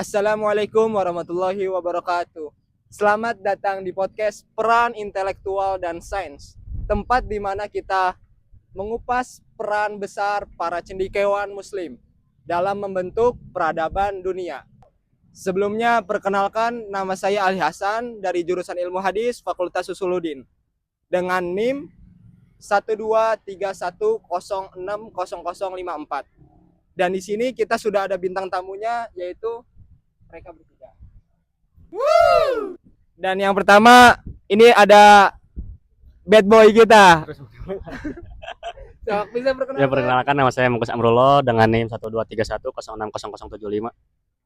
Assalamualaikum warahmatullahi wabarakatuh. Selamat datang di podcast Peran Intelektual dan Sains, tempat di mana kita mengupas peran besar para cendekiawan muslim dalam membentuk peradaban dunia. Sebelumnya perkenalkan, nama saya Ali Hasan dari jurusan Ilmu Hadis Fakultas Usuluddin dengan NIM 12310600054. Dan di sini kita sudah ada bintang tamunya, yaitu mereka bertiga. Dan yang pertama ini ada bad boy kita. So, bisa perkenalkan? Ya, perkenalkan, nama saya Mungkus Amrullah dengan NIM 12310600075.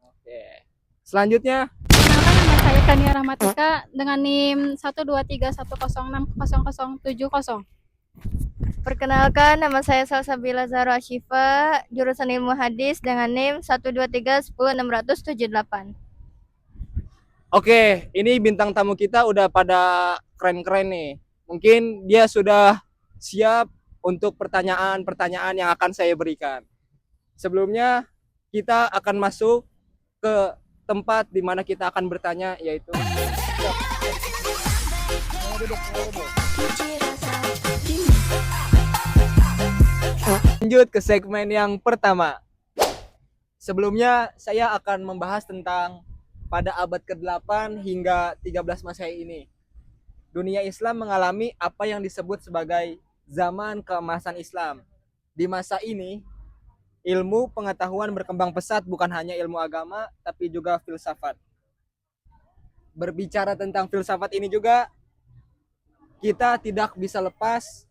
Oke. Selanjutnya, Perkenalkan, nama saya Kania Rahmatika dengan NIM 12310600070. Perkenalkan, nama saya Salsabila Zahra Ashifa, jurusan Ilmu Hadis dengan NIM 123106078. oke, ini bintang tamu kita udah pada keren-keren nih. Mungkin dia sudah siap untuk pertanyaan-pertanyaan yang akan saya berikan. Sebelumnya, kita akan masuk ke tempat di mana kita akan bertanya, yaitu lanjut ke segmen yang pertama. Sebelumnya saya akan membahas tentang pada abad ke-8 hingga 13 Masehi ini. Dunia Islam mengalami apa yang disebut sebagai zaman keemasan Islam. Di masa ini, ilmu pengetahuan berkembang pesat, bukan hanya ilmu agama, tapi juga filsafat. Berbicara tentang filsafat ini juga, kita tidak bisa lepas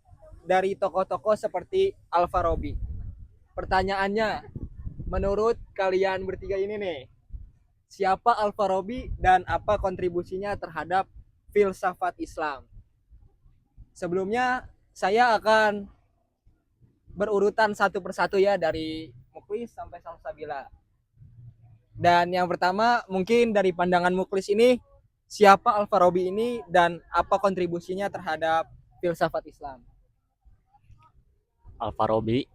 dari tokoh-tokoh seperti Al-Farabi. Pertanyaannya, menurut kalian bertiga ini nih, siapa Al-Farabi dan apa kontribusinya terhadap filsafat Islam? Sebelumnya, saya akan berurutan satu persatu ya, dari Muklis sampai Salsabila. Dan yang pertama, mungkin dari pandangan Muklis ini, siapa Al-Farabi ini dan apa kontribusinya terhadap filsafat Islam? Al-Farabi,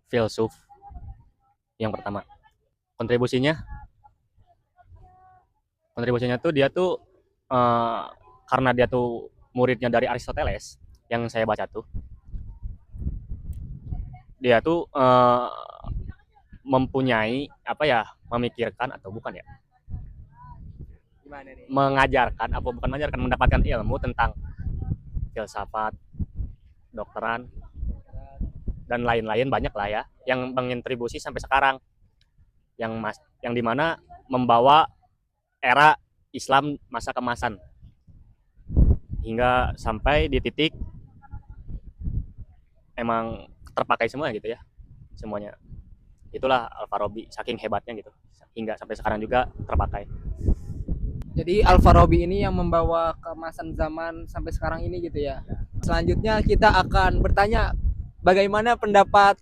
filsuf yang pertama. Kontribusinya tuh dia tuh karena dia tuh muridnya dari Aristoteles yang saya baca tuh. Dia tuh mempunyai memikirkan atau bukan ya? Gimana nih? Mendapatkan ilmu tentang filsafat, dokteran, dan lain-lain banyak lah ya, yang mengontribusi sampai sekarang, yang dimana membawa era Islam masa kemasan hingga sampai di titik emang terpakai semua gitu ya, semuanya. Itulah Al-Farabi, saking hebatnya gitu, hingga sampai sekarang juga terpakai. Jadi Al-Farabi ini yang membawa keemasan zaman sampai sekarang ini gitu ya. Selanjutnya kita akan bertanya bagaimana pendapat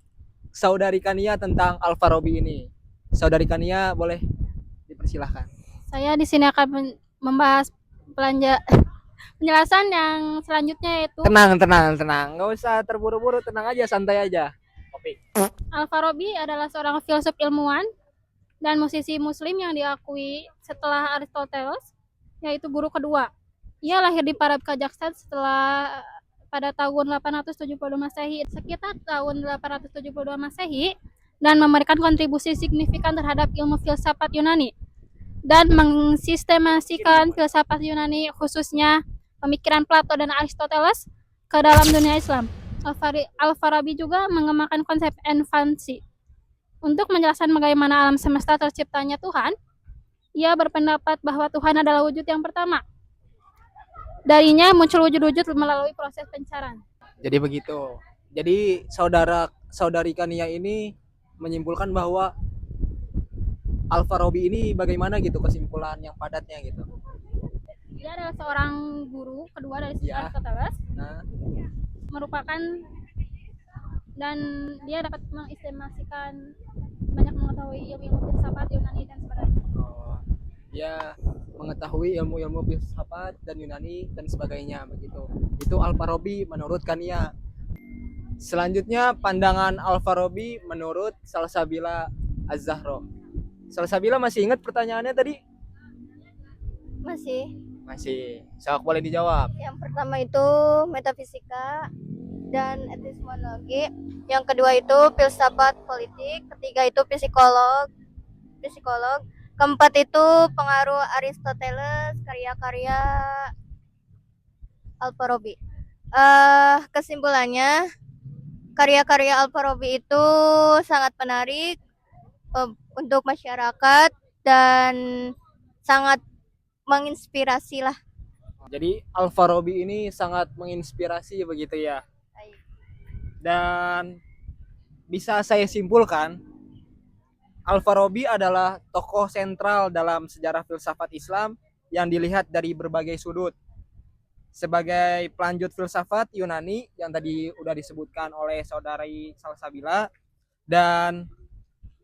Saudari Kania tentang Al-Farabi ini. Saudari Kania, boleh dipersilahkan. Saya di sini akan membahas penjelasan yang selanjutnya, yaitu Tenang. Nggak usah terburu-buru, tenang aja, santai aja. Al-Farabi adalah seorang filsuf ilmuwan dan musisi muslim yang diakui setelah Aristoteles, yaitu guru kedua. Ia lahir di Parab, Kazakhstan pada tahun 872 Masehi, sekitar tahun 872 Masehi, dan memberikan kontribusi signifikan terhadap ilmu filsafat Yunani dan mensistemasikan filsafat Yunani, khususnya pemikiran Plato dan Aristoteles, ke dalam dunia Islam. Al-Farabi juga mengembangkan konsep infansi. Untuk menjelaskan bagaimana alam semesta terciptanya Tuhan, ia berpendapat bahwa Tuhan adalah wujud yang pertama. Darinya muncul wujud-wujud melalui proses pencarian. Jadi begitu. Jadi saudari Kania ini menyimpulkan bahwa Al-Farabi ini bagaimana gitu, kesimpulan yang padatnya gitu. Dia adalah seorang guru kedua dari Ya. Aristoteles, Nah, merupakan, dan dia dapat mengistimasikan banyak mengetahui ilmu filsafat Yunani dan sebagainya. dia mengetahui ilmu-ilmu filsafat dan Yunani dan sebagainya begitu. Itu Al-Farabi menurut Kania. Selanjutnya pandangan Al-Farabi menurut Salsabila Az-Zahra. Salsabila masih ingat pertanyaannya tadi? Masih. Masih. Sok boleh dijawab. Yang pertama itu metafisika dan epistemologi. Yang kedua itu filsafat politik. Ketiga itu psikolog. Keempat itu pengaruh Aristoteles, karya-karya Al-Farabi. Kesimpulannya, karya-karya Al-Farabi itu sangat menarik untuk masyarakat dan sangat menginspirasi lah. Jadi Al-Farabi ini sangat menginspirasi begitu ya. Dan bisa saya simpulkan, Al-Farabi adalah tokoh sentral dalam sejarah filsafat Islam yang dilihat dari berbagai sudut. Sebagai pelanjut filsafat Yunani yang tadi udah disebutkan oleh saudari Salsabila, dan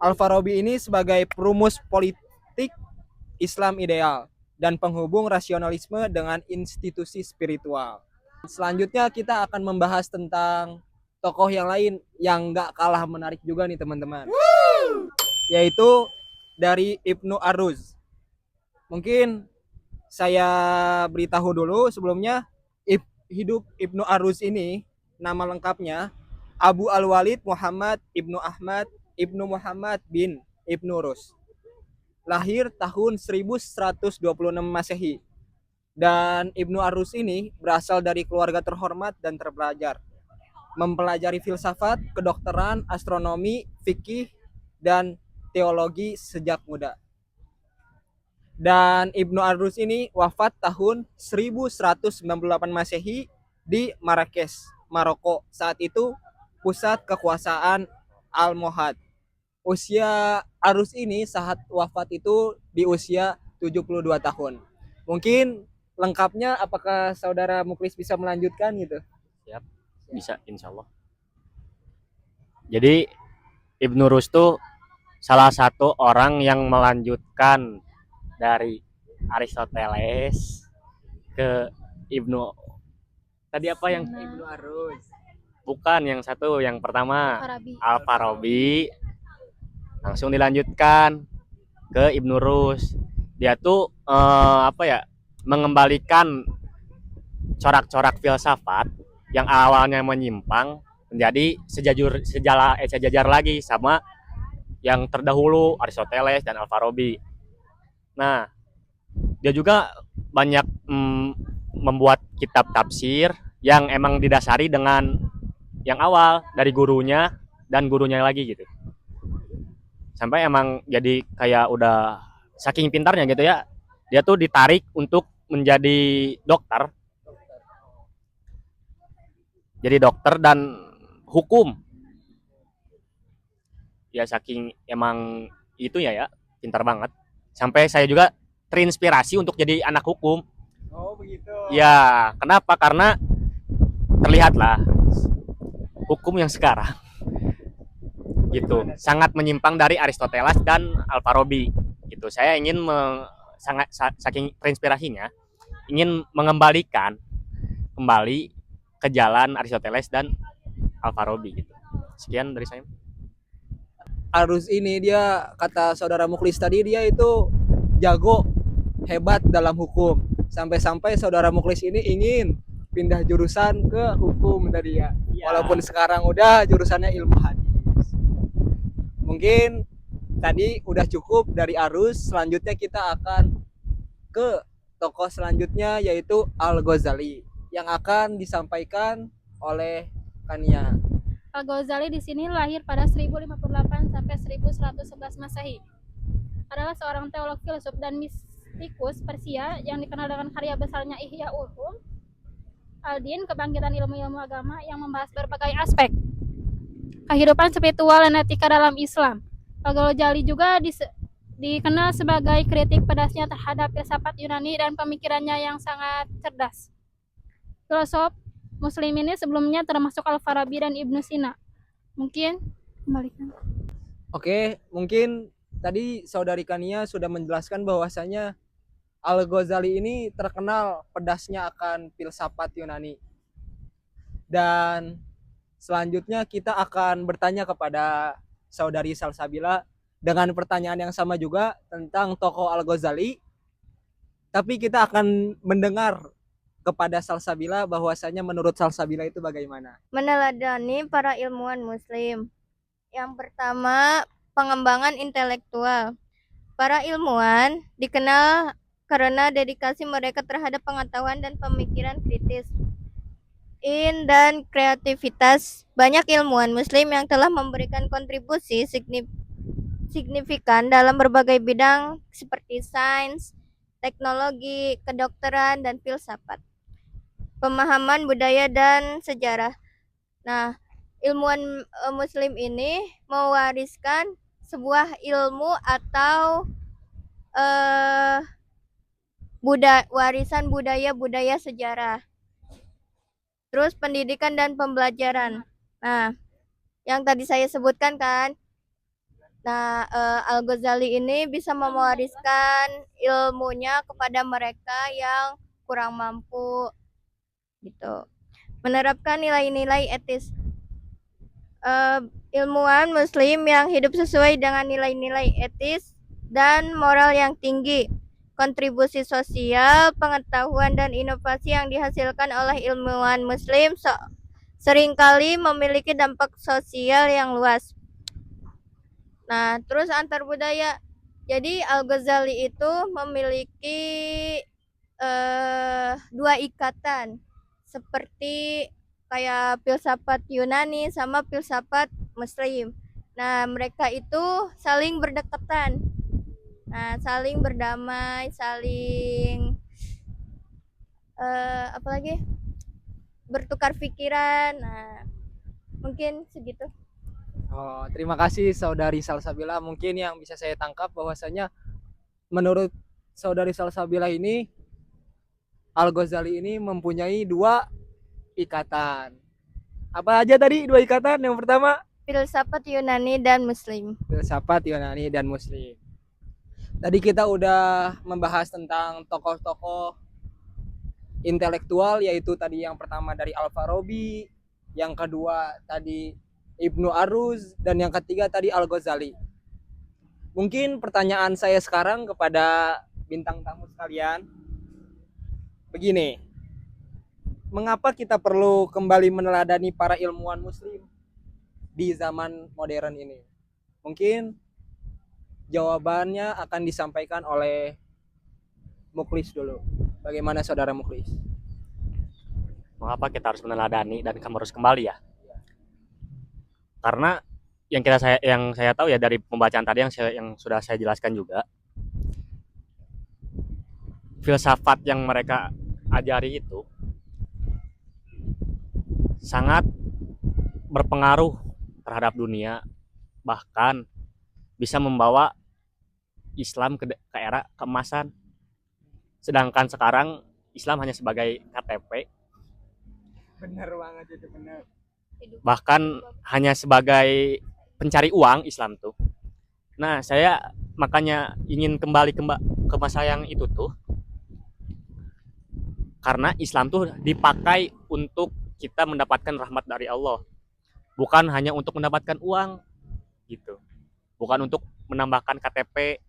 Al-Farabi ini sebagai perumus politik Islam ideal dan penghubung rasionalisme dengan institusi spiritual. Selanjutnya kita akan membahas tentang tokoh yang lain yang gak kalah menarik juga nih teman-teman, yaitu dari Ibnu Aruz. Mungkin saya beritahu dulu sebelumnya, hidup Ibnu Aruz ini nama lengkapnya Abu Al-Walid Muhammad Ibnu Ahmad Ibnu Muhammad bin Ibnu Rus. Lahir tahun 1126 Masehi. Dan Ibnu Aruz ini berasal dari keluarga terhormat dan terpelajar. Mempelajari filsafat, kedokteran, astronomi, fikih, dan teologi sejak muda. Dan Ibnu Aruz ini wafat tahun 1198 Masehi di Marrakesh, Maroko. Saat itu pusat kekuasaan Almohad. Usia Aruz ini saat wafat itu di usia 72 tahun. Mungkin lengkapnya apakah saudara Muklis bisa melanjutkan gitu? Siap, bisa insya Allah. Jadi Ibnu Rus tuh salah satu orang yang melanjutkan dari Aristoteles ke Ibnu tadi apa yang Ibnu Aruz. bukan yang satu, yang pertama Farabi. Al-Farabi, langsung dilanjutkan ke Ibnu Rus. Dia tuh mengembalikan corak-corak filsafat yang awalnya menyimpang menjadi sejajar lagi sama yang terdahulu Aristoteles dan Al-Farabi. Nah, dia juga banyak membuat kitab tafsir yang emang didasari dengan yang awal dari gurunya dan gurunya lagi gitu. Sampai emang jadi kayak udah saking pintarnya gitu ya, dia tuh ditarik untuk menjadi dokter. Jadi dokter dan hukum. Ya saking emang itu ya pintar banget. Sampai saya juga terinspirasi untuk jadi anak hukum. Oh begitu. Ya, kenapa? Karena terlihatlah hukum yang sekarang gitu sangat menyimpang dari Aristoteles dan Al-Farabi gitu. Saya ingin saking terinspirasinya ingin mengembalikan kembali ke jalan Aristoteles dan Al-Farabi gitu. Sekian dari saya. Aruz ini dia, kata saudara Muklis tadi, dia itu jago, hebat dalam hukum. Sampai-sampai saudara Muklis ini ingin pindah jurusan ke hukum tadi ya. Walaupun sekarang udah jurusannya ilmu hadis. Mungkin tadi udah cukup dari Aruz. Selanjutnya kita akan ke tokoh selanjutnya, yaitu Al-Ghazali, yang akan disampaikan oleh Kania. Al-Ghazali di sini lahir pada 1058 sampai 1111 Masehi. Adalah seorang teolog, filsuf, dan mistikus Persia yang dikenal dengan karya besarnya Ihya Ulum Al-Din, kebangkitan ilmu-ilmu agama yang membahas berbagai aspek kehidupan spiritual dan etika dalam Islam. Al-Ghazali juga dikenal sebagai kritik pedasnya terhadap filsafat Yunani dan pemikirannya yang sangat cerdas. Filosof Muslim ini sebelumnya termasuk Al-Farabi dan Ibnu Sina. Mungkin kembalikan. Oke, mungkin tadi saudari Kania sudah menjelaskan bahwasanya Al-Ghazali ini terkenal pedasnya akan filsafat Yunani. Dan selanjutnya kita akan bertanya kepada saudari Salsabila dengan pertanyaan yang sama juga tentang tokoh Al-Ghazali, tapi kita akan mendengar kepada Salsabila bahwasanya menurut Salsabila itu bagaimana. Meneladani para ilmuwan muslim. Yang pertama, pengembangan intelektual. Para ilmuwan dikenal karena dedikasi mereka terhadap pengetahuan dan pemikiran kritis dan kreativitas. Banyak ilmuwan muslim yang telah memberikan kontribusi signifikan dalam berbagai bidang seperti sains, teknologi, kedokteran, dan filsafat. Pemahaman budaya dan sejarah. Nah, ilmuwan muslim ini mewariskan sebuah ilmu atau warisan budaya sejarah. Terus pendidikan dan pembelajaran. Nah, yang tadi saya sebutkan kan. Nah, Al-Ghazali ini bisa mewariskan ilmunya kepada mereka yang kurang mampu gitu. Menerapkan nilai-nilai etis. Ilmuwan muslim yang hidup sesuai dengan nilai-nilai etis dan moral yang tinggi. Kontribusi sosial, pengetahuan, dan inovasi yang dihasilkan oleh ilmuwan muslim seringkali memiliki dampak sosial yang luas. Nah, terus antar budaya. Jadi Al-Ghazali itu memiliki dua ikatan seperti kayak filsafat Yunani sama filsafat Muslim. Nah, mereka itu saling berdekatan. Nah, saling berdamai, saling apalagi bertukar pikiran. Nah, mungkin segitu. Oh, terima kasih Saudari Salsabila. Mungkin yang bisa saya tangkap bahwasanya menurut Saudari Salsabila ini Al-Ghazali ini mempunyai dua ikatan. Apa aja tadi dua ikatan? Yang pertama Filsafat Yunani dan Muslim. filsafat Yunani dan Muslim. Tadi kita udah membahas tentang tokoh-tokoh intelektual, yaitu tadi yang pertama dari Al-Farabi, yang kedua tadi Ibnu Aruz, dan yang ketiga tadi Al-Ghazali. Mungkin pertanyaan saya sekarang kepada bintang tamu sekalian begini, mengapa kita perlu kembali meneladani para ilmuwan muslim di zaman modern ini? Mungkin jawabannya akan disampaikan oleh Muklis dulu. Bagaimana saudara Muklis? Mengapa kita harus meneladani dan kamu harus kembali ya? Karena yang saya tahu ya dari pembacaan tadi yang sudah saya jelaskan juga, filsafat yang mereka ajari itu sangat berpengaruh terhadap dunia, bahkan bisa membawa Islam ke era keemasan. Sedangkan sekarang Islam hanya sebagai KTP, Benar banget itu, benar. bahkan hanya sebagai pencari uang Islam tuh. Nah, saya makanya ingin kembali ke masa yang itu tuh, karena Islam tuh dipakai untuk kita mendapatkan rahmat dari Allah, bukan hanya untuk mendapatkan uang gitu, bukan untuk menambahkan KTP.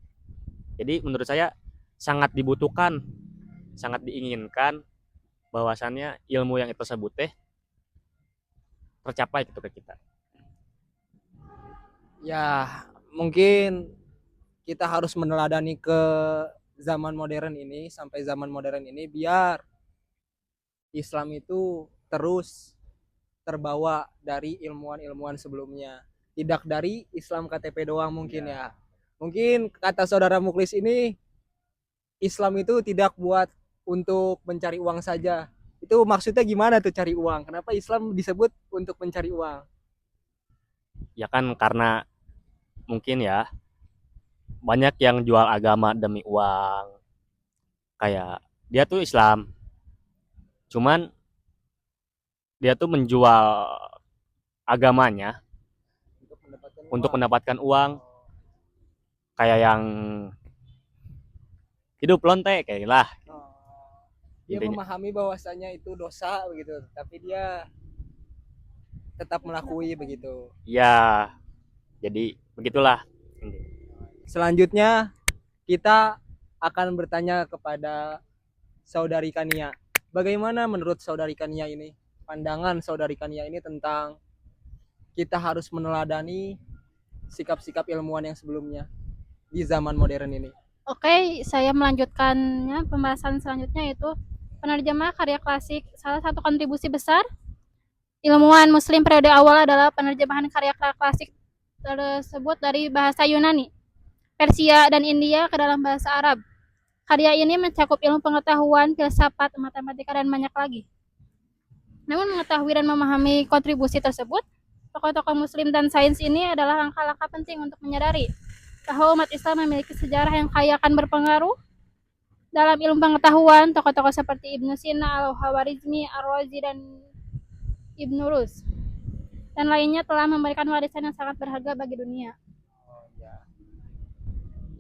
Jadi menurut saya sangat dibutuhkan, sangat diinginkan bahwasannya ilmu yang itu sebut tercapai gitu ke kita. Ya, mungkin kita harus meneladani ke zaman modern ini, sampai zaman modern ini, biar Islam itu terus terbawa dari ilmuwan-ilmuwan sebelumnya, tidak dari Islam KTP doang mungkin ya. Mungkin kata saudara Muklis ini, Islam itu tidak buat untuk mencari uang saja. Itu maksudnya gimana tuh cari uang? Kenapa Islam disebut untuk mencari uang? Ya kan karena mungkin ya banyak yang jual agama demi uang. Kayak dia tuh Islam, cuman dia tuh menjual agamanya untuk mendapatkan uang. Kayak yang hidup lonte kayak lah. Dia Intinya. memahami bahwasanya itu dosa begitu, tapi dia tetap melakui begitu. Ya, jadi begitulah. Selanjutnya kita akan bertanya kepada Saudari Kania. Bagaimana menurut Saudari Kania ini, pandangan Saudari Kania ini tentang kita harus meneladani sikap-sikap ilmuwan yang sebelumnya di zaman modern ini? Oke, saya melanjutkannya. Pembahasan selanjutnya yaitu penerjemah karya klasik. Salah satu kontribusi besar ilmuwan muslim periode awal adalah penerjemahan karya klasik tersebut dari bahasa Yunani, Persia, dan India ke dalam bahasa Arab. Karya ini mencakup ilmu pengetahuan, filsafat, matematika, dan banyak lagi. Namun mengetahui dan memahami kontribusi tersebut, tokoh-tokoh muslim dan sains ini adalah langkah-langkah penting untuk menyadari bahwa umat Islam memiliki sejarah yang kaya akan berpengaruh dalam ilmu pengetahuan. Tokoh-tokoh seperti Ibnu Sina, Al-Khawarizmi, Ar-Razi, dan Ibnu Rus dan lainnya telah memberikan warisan yang sangat berharga bagi dunia.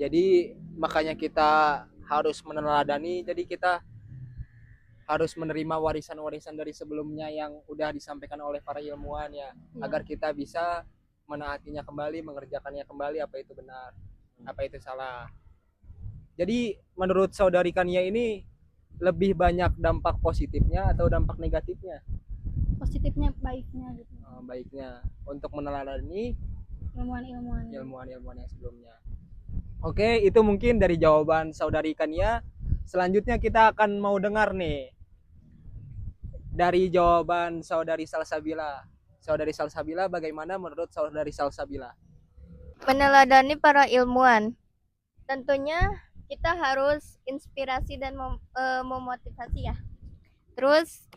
Jadi makanya kita harus meneladani, jadi kita harus menerima warisan-warisan dari sebelumnya yang udah disampaikan oleh para ilmuwan ya, agar kita bisa menaatinya kembali, mengerjakannya kembali, apa itu benar, apa itu salah. Jadi menurut Saudari Kania ini lebih banyak dampak positifnya atau dampak negatifnya? Positifnya, baiknya gitu. Baiknya untuk meneladani Ilmuwan-ilmuwan yang sebelumnya. Oke, itu mungkin dari jawaban Saudari Kania. Selanjutnya kita akan mau dengar nih dari jawaban Saudari Salsabila. Saudari Salsabila, bagaimana menurut Saudari Salsabila? Meneladani para ilmuwan. Tentunya kita harus inspirasi dan memotivasi ya. Terus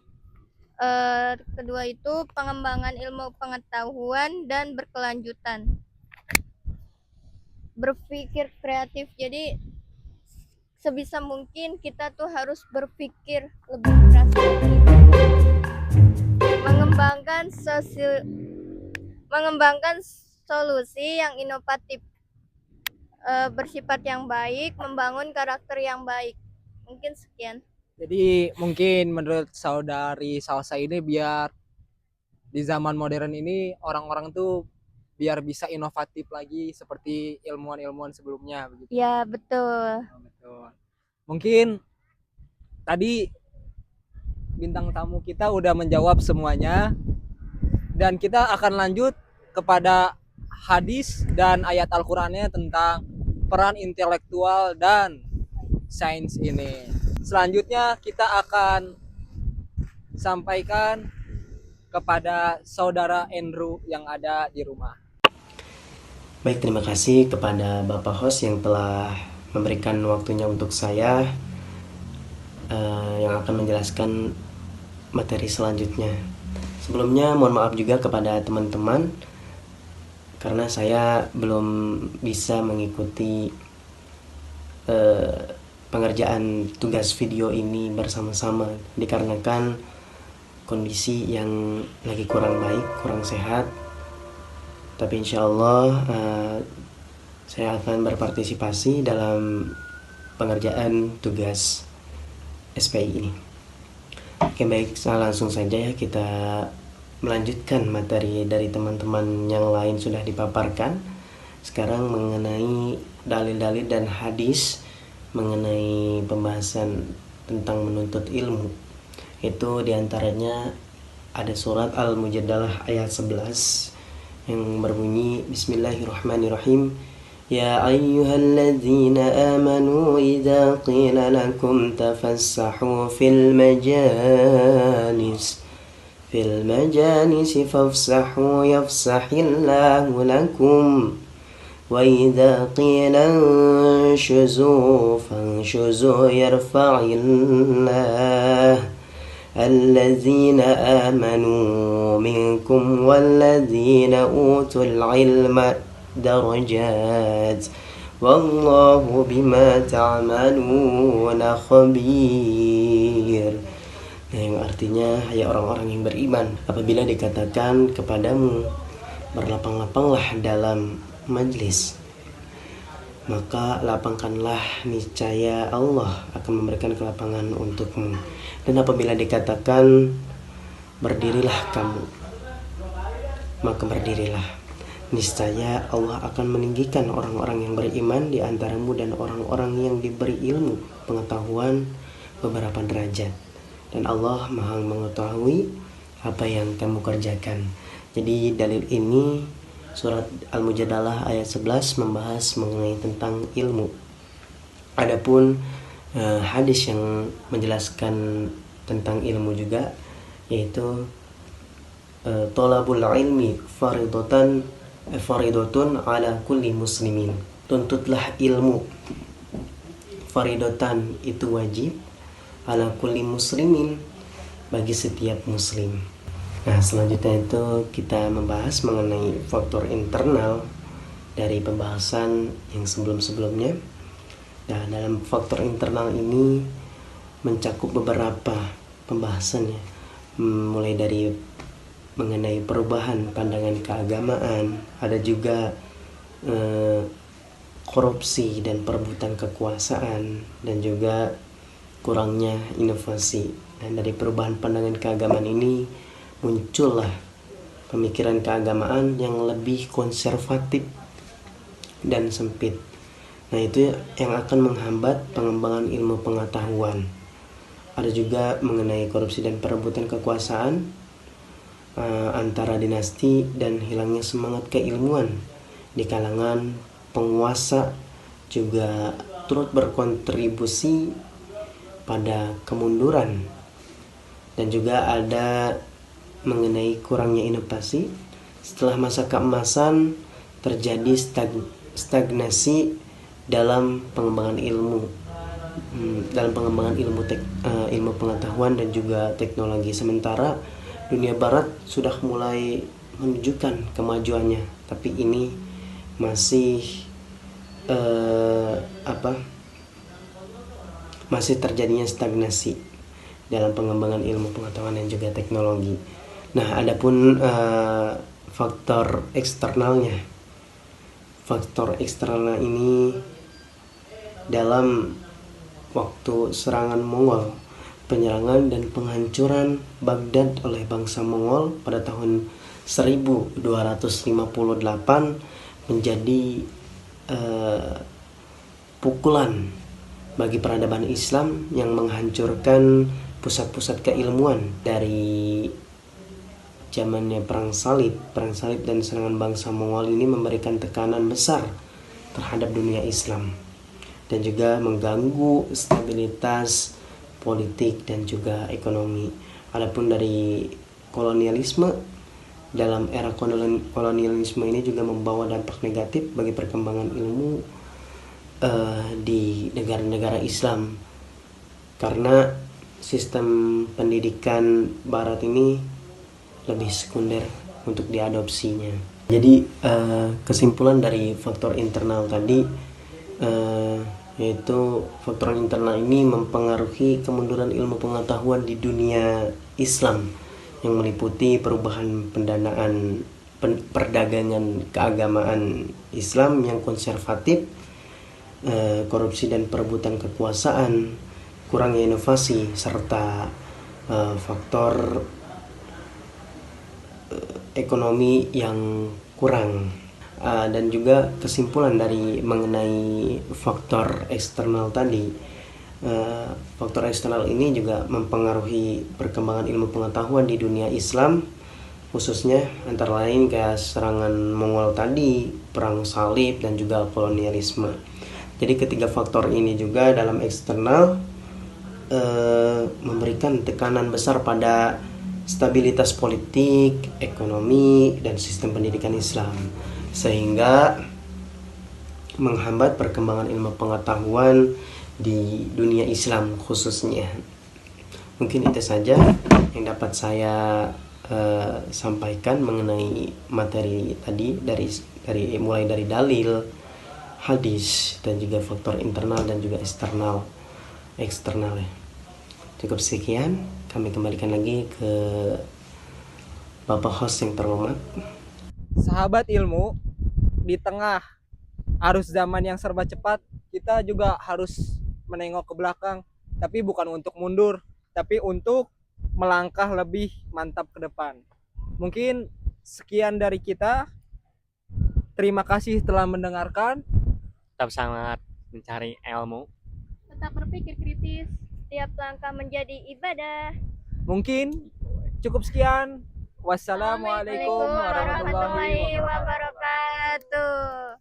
kedua itu pengembangan ilmu pengetahuan dan berkelanjutan. Berpikir kreatif. Jadi sebisa mungkin kita tuh harus berpikir lebih keras lagi. Mengembangkan solusi yang inovatif, bersifat yang baik, membangun karakter yang baik. Mungkin sekian. Jadi mungkin menurut Saudari Salsa ini biar di zaman modern ini orang-orang tuh biar bisa inovatif lagi seperti ilmuwan-ilmuwan sebelumnya begitu. Ya, betul. Betul. Mungkin tadi bintang tamu kita udah menjawab semuanya dan kita akan lanjut kepada hadis dan ayat Al-Qur'annya tentang peran intelektual dan sains ini. Selanjutnya kita akan sampaikan kepada Saudara Andrew yang ada di rumah. Baik, terima kasih kepada Bapak host yang telah memberikan waktunya untuk saya yang akan menjelaskan materi selanjutnya. Sebelumnya mohon maaf juga kepada teman-teman karena saya belum bisa mengikuti pengerjaan tugas video ini bersama-sama dikarenakan kondisi yang lagi kurang baik, kurang sehat. Tapi insya Allah saya akan berpartisipasi dalam pengerjaan tugas SPI ini. Oke, baik, langsung saja ya kita melanjutkan materi dari teman-teman yang lain sudah dipaparkan. Sekarang mengenai dalil-dalil dan hadis mengenai pembahasan tentang menuntut ilmu. Itu diantaranya ada surat Al-Mujadalah ayat 11 yang berbunyi Bismillahirrahmanirrahim. Ya ayyuhalladzina amanu idza qila lakum tafassahu fil majalis fafsahu yafsahillahu lakum wa idza qila anshuzu fanshuzu yarfa'illahu الذين آمنوا منكم والذين أوتوا العلم درجات والله بما تعملون خبير. Yang artinya, hai orang-orang yang beriman, apabila dikatakan kepadamu berlapang-lapanglah dalam majlis, maka lapangkanlah, niscaya Allah akan memberikan kelapangan untukmu. Dan apabila dikatakan berdirilah kamu, maka berdirilah, niscaya Allah akan meninggikan orang-orang yang beriman di antaramu dan orang-orang yang diberi ilmu pengetahuan beberapa derajat, dan Allah Maha mengetahui apa yang kamu kerjakan. Jadi dalil ini surat Al-Mujadalah ayat 11 membahas mengenai tentang ilmu. Adapun hadis yang menjelaskan tentang ilmu juga, yaitu thalabul ilmi faridatun ala kulli muslimin. Tuntutlah ilmu, faridatan itu wajib, ala kulli muslimin bagi setiap muslim. Nah, selanjutnya itu kita membahas mengenai faktor internal dari pembahasan yang sebelum-sebelumnya. Nah, dalam faktor internal ini mencakup beberapa pembahasannya, mulai dari mengenai perubahan pandangan keagamaan, ada juga korupsi dan perebutan kekuasaan, dan juga kurangnya inovasi. Dan dari perubahan pandangan keagamaan ini muncullah pemikiran keagamaan yang lebih konservatif dan sempit. Nah, itu yang akan menghambat pengembangan ilmu pengetahuan. Ada juga mengenai korupsi dan perebutan kekuasaan antara dinasti dan hilangnya semangat keilmuan di kalangan penguasa, juga turut berkontribusi pada kemunduran. Dan juga ada mengenai kurangnya inovasi. Setelah masa keemasan terjadi stagnasi dalam pengembangan ilmu, ilmu pengetahuan dan juga teknologi. Sementara dunia barat sudah mulai menunjukkan kemajuannya, tapi ini masih masih terjadinya stagnasi dalam pengembangan ilmu pengetahuan dan juga teknologi. Nah, adapun faktor eksternalnya. Faktor eksternal ini dalam waktu serangan Mongol, penyerangan dan penghancuran Baghdad oleh bangsa Mongol pada tahun 1258 menjadi pukulan bagi peradaban Islam yang menghancurkan pusat-pusat keilmuan. Dari zamannya perang salib dan serangan bangsa Mongol ini memberikan tekanan besar terhadap dunia Islam dan juga mengganggu stabilitas politik dan juga ekonomi. Adapun dari kolonialisme, dalam era kolonialisme ini juga membawa dampak negatif bagi perkembangan ilmu di negara-negara Islam, karena sistem pendidikan barat ini lebih sekunder untuk diadopsinya. Jadi kesimpulan dari faktor internal tadi, yaitu faktor internal ini mempengaruhi kemunduran ilmu pengetahuan di dunia Islam yang meliputi perubahan pendanaan perdagangan keagamaan Islam yang konservatif, korupsi dan perebutan kekuasaan, kurangnya inovasi, serta faktor ekonomi yang kurang. Dan juga kesimpulan dari mengenai faktor eksternal tadi, faktor eksternal ini juga mempengaruhi perkembangan ilmu pengetahuan di dunia Islam, khususnya antara lain kayak serangan Mongol tadi, perang salib dan juga kolonialisme. Jadi ketiga faktor ini juga dalam eksternal memberikan tekanan besar pada stabilitas politik, ekonomi, dan sistem pendidikan Islam, sehingga menghambat perkembangan ilmu pengetahuan di dunia Islam khususnya. Mungkin itu saja yang dapat saya sampaikan mengenai materi tadi, dari mulai dari dalil, hadis, dan juga faktor internal dan juga eksternal ya. Cukup sekian, kami kembalikan lagi ke Bapak host yang terhormat. Sahabat ilmu, di tengah arus zaman yang serba cepat, kita juga harus menengok ke belakang, tapi bukan untuk mundur, tapi untuk melangkah lebih mantap ke depan. Mungkin sekian dari kita. Terima kasih telah mendengarkan. Tetap semangat mencari ilmu. Tetap berpikir kritis. Setiap langkah menjadi ibadah. Mungkin cukup sekian. Wassalamualaikum Assalamualaikum warahmatullahi warahmatullahi wabarakatuh. wabarakatuh.